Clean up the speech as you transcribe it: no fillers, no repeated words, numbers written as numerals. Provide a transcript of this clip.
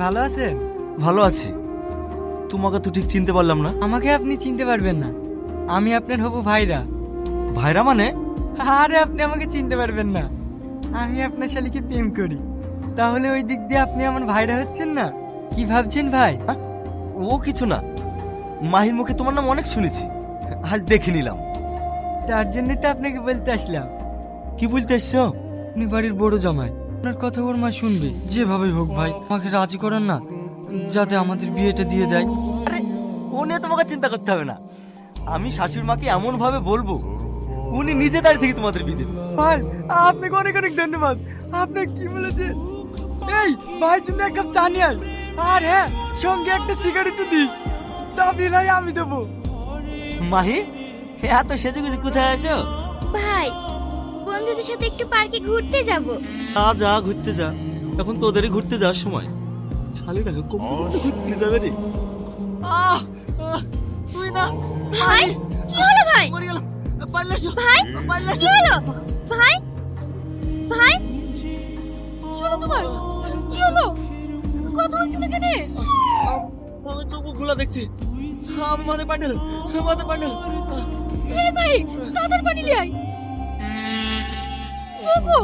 ভালো আছেন? ভালো আছি। তোমাকে তো ঠিক চিনতে পারলাম না। আমাকে আপনি চিনতে পারবেন না, আমি আপনার হবু ভাইরা। ভাইরা মানে? আরে আপনি আমাকে চিনতে পারবেন না, আমি আপনার শালিকে প্রেম করি। তাহলে ওই দিক দিয়ে আপনি আমার ভাইরা হচ্ছেন না? কি ভাবছেন ভাই? হ্যাঁ? ও কিছু না, মাহির মুখে তোমার নাম অনেক শুনেছি, আজ দেখে নিলাম। তার জন্য তো আপনাকে বলতে আসলাম। কি বলতে এসছো? আপনি বাড়ির বড় জামাই, আপনার কথা ওর মা শুনবে। যেভাবে হোক ভাই আমাকে রাজি করান না, যাতে আমাদের বিয়েটা দিয়ে দেয়। আরে ও নিয়ে তোমাকে চিন্তা করতে হবে না, আমি শাশুড়ি মাকে এমন ভাবে বলবো উনি নিজে দাঁড়িয়ে থেকে তোমাদের বিয়ে দেবে। ভাই আপনাকে অনেক অনেক ধন্যবাদ। আপনি কি বলেছেন? এই ভাইয়ের জন্য এক কাপ চা নিয়ে আয়, আর হ্যাঁ সঙ্গে একটা সিগারেট দিস। চাবি নাই আমি দেবো। মাহি, এত সেজেগুজে কোথায় আছো? ভাই, বন্ধুদের সাথে একটু পার্কে ঘুরতে যাব। যা ঘুরতে যা, এখন তোদেরই ঘুরতে যাওয়ার সময়। শালিরা ঘুরতে যাবে রে। তুই না ভাই, কি হলো ভাই? মরে গেল, পাল্লাছো ভাই, পাল্লাছো। কি হলো? ভাই, ভাই, কি হলো তোমার? কি হলো? কথা বলছো না কেন? আমি চোখ খোলা দেখছি, মাথায় পান্ডেল, মাথায় পান্ডেল। ভাই, তাড়াতাড়ি পানি লিয়ে আয়। ওগো